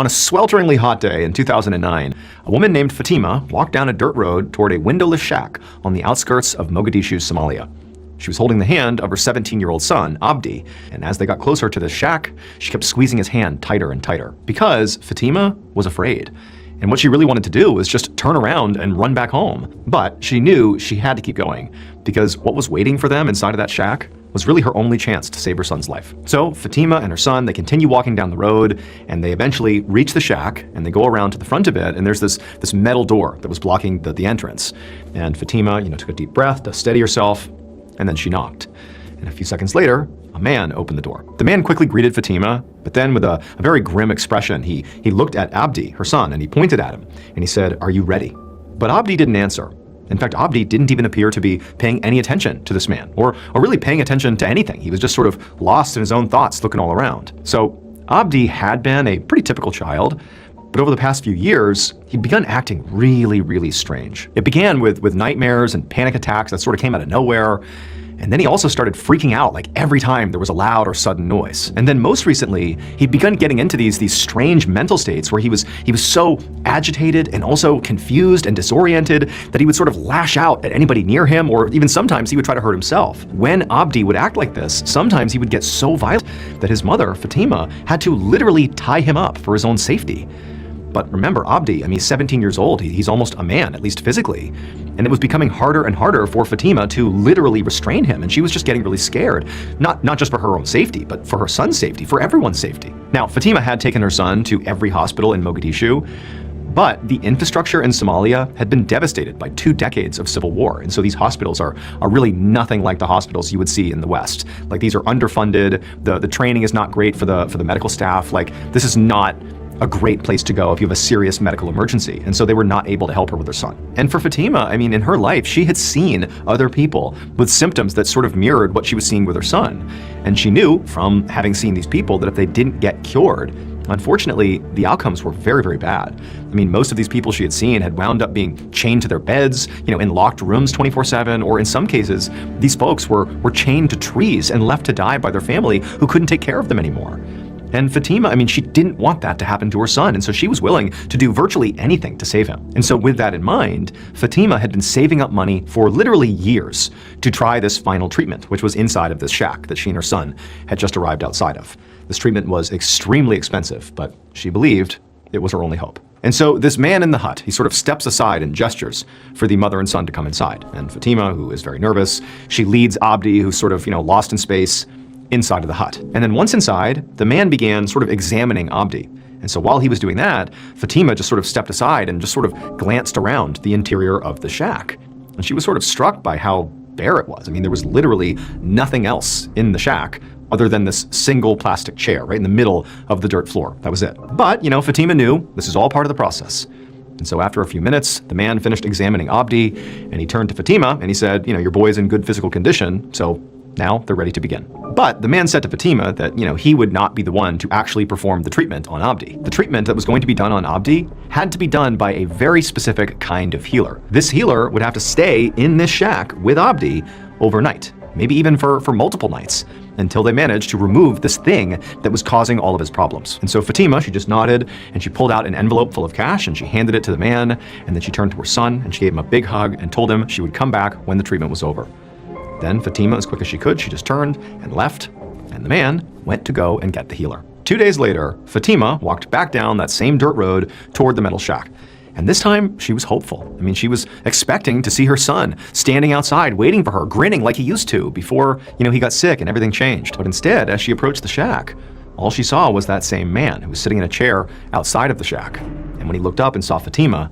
On a swelteringly hot day in 2009, a woman named Fatima walked down a dirt road toward a windowless shack on the outskirts of Mogadishu, Somalia. She was holding the hand of her 17-year-old son, Abdi, and as they got closer to the shack, she kept squeezing his hand tighter and tighter because Fatima was afraid. And what she really wanted to do was just turn around and run back home. But she knew she had to keep going because what was waiting for them inside of that shack was really her only chance to save her son's life. So Fatima and her son, they continue walking down the road, and they eventually reach the shack, and they go around to the front of it, and there's this metal door that was blocking the entrance. And Fatima, took a deep breath to steady herself, and then she knocked. And a few seconds later, a man opened the door. The man quickly greeted Fatima, but then with a very grim expression, he looked at Abdi, her son, and he pointed at him, and he said, "Are you ready?" But Abdi didn't answer. In fact, Abdi didn't even appear to be paying any attention to this man, or really paying attention to anything. He was just sort of lost in his own thoughts, looking all around. So Abdi had been a pretty typical child, but over the past few years, he'd begun acting really, really strange. It began with nightmares and panic attacks that sort of came out of nowhere. And then he also started freaking out like every time there was a loud or sudden noise. And then most recently, he'd begun getting into these strange mental states where he was so agitated and also confused and disoriented that he would sort of lash out at anybody near him, or even sometimes he would try to hurt himself. When Abdi would act like this, sometimes he would get so violent that his mother, Fatima, had to literally tie him up for his own safety. But remember, Abdi, he's 17 years old. He's almost a man, at least physically. And it was becoming harder and harder for Fatima to literally restrain him. And she was just getting really scared, not just for her own safety, but for her son's safety, for everyone's safety. Now, Fatima had taken her son to every hospital in Mogadishu, but the infrastructure in Somalia had been devastated by 2 decades of civil war. And so these hospitals are really nothing like the hospitals you would see in the West. Like, these are underfunded, the training is not great for the medical staff. Like, this is not a great place to go if you have a serious medical emergency. And so they were not able to help her with her son. And for Fatima, in her life, she had seen other people with symptoms that sort of mirrored what she was seeing with her son. And she knew from having seen these people that if they didn't get cured, unfortunately, the outcomes were very, very bad. Most of these people she had seen had wound up being chained to their beds, in locked rooms 24/7, or in some cases, these folks were chained to trees and left to die by their family who couldn't take care of them anymore. And Fatima, she didn't want that to happen to her son, and so she was willing to do virtually anything to save him. And so with that in mind, Fatima had been saving up money for literally years to try this final treatment, which was inside of this shack that she and her son had just arrived outside of. This treatment was extremely expensive, but she believed it was her only hope. And so this man in the hut, he sort of steps aside and gestures for the mother and son to come inside. And Fatima, who is very nervous, she leads Abdi, who's sort of, lost in space, inside of the hut. And then once inside, the man began sort of examining Abdi. And so while he was doing that, Fatima just sort of stepped aside and just sort of glanced around the interior of the shack. And she was sort of struck by how bare it was. There was literally nothing else in the shack other than this single plastic chair right in the middle of the dirt floor. That was it. But, Fatima knew this is all part of the process. And so after a few minutes, the man finished examining Abdi, and he turned to Fatima and he said, your boy's in good physical condition, so now they're ready to begin. But the man said to Fatima that, he would not be the one to actually perform the treatment on Abdi. The treatment that was going to be done on Abdi had to be done by a very specific kind of healer. This healer would have to stay in this shack with Abdi overnight, maybe even for multiple nights, until they managed to remove this thing that was causing all of his problems. And so Fatima, she just nodded, and she pulled out an envelope full of cash, and she handed it to the man, and then she turned to her son, and she gave him a big hug, and told him she would come back when the treatment was over. Then Fatima, as quick as she could, she just turned and left, and the man went to go and get the healer. 2 days later, Fatima walked back down that same dirt road toward the metal shack. And this time, she was hopeful. She was expecting to see her son standing outside, waiting for her, grinning like he used to before, he got sick and everything changed. But instead, as she approached the shack, all she saw was that same man who was sitting in a chair outside of the shack. And when he looked up and saw Fatima,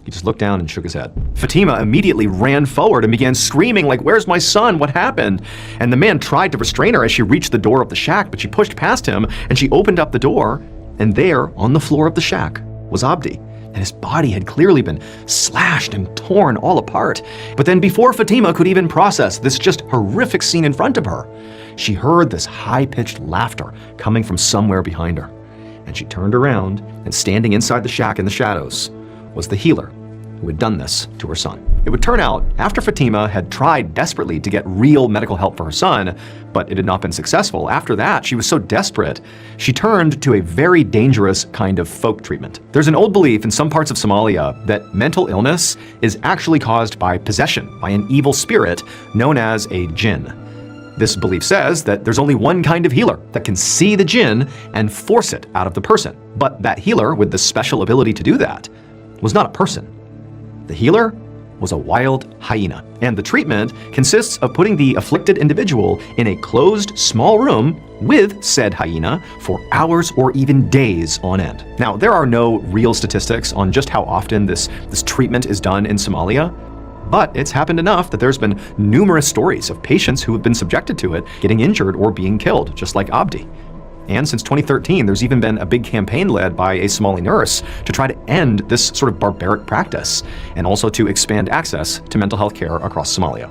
he just looked down and shook his head. Fatima immediately ran forward and began screaming like, "Where's my son? What happened?" And the man tried to restrain her as she reached the door of the shack, but she pushed past him and she opened up the door, and there, on the floor of the shack, was Abdi. And his body had clearly been slashed and torn all apart. But then before Fatima could even process this just horrific scene in front of her, she heard this high-pitched laughter coming from somewhere behind her. And she turned around, and standing inside the shack in the shadows was the healer who had done this to her son. It would turn out, after Fatima had tried desperately to get real medical help for her son, but it had not been successful, after that she was so desperate, she turned to a very dangerous kind of folk treatment. There's an old belief in some parts of Somalia that mental illness is actually caused by possession, by an evil spirit known as a jinn. This belief says that there's only one kind of healer that can see the jinn and force it out of the person. But that healer, with the special ability to do that, was not a person. The healer was a wild hyena. And the treatment consists of putting the afflicted individual in a closed, small room with said hyena for hours or even days on end. Now, there are no real statistics on just how often this treatment is done in Somalia, but it's happened enough that there's been numerous stories of patients who have been subjected to it getting injured or being killed, just like Abdi. And since 2013, there's even been a big campaign led by a Somali nurse to try to end this sort of barbaric practice, and also to expand access to mental health care across Somalia.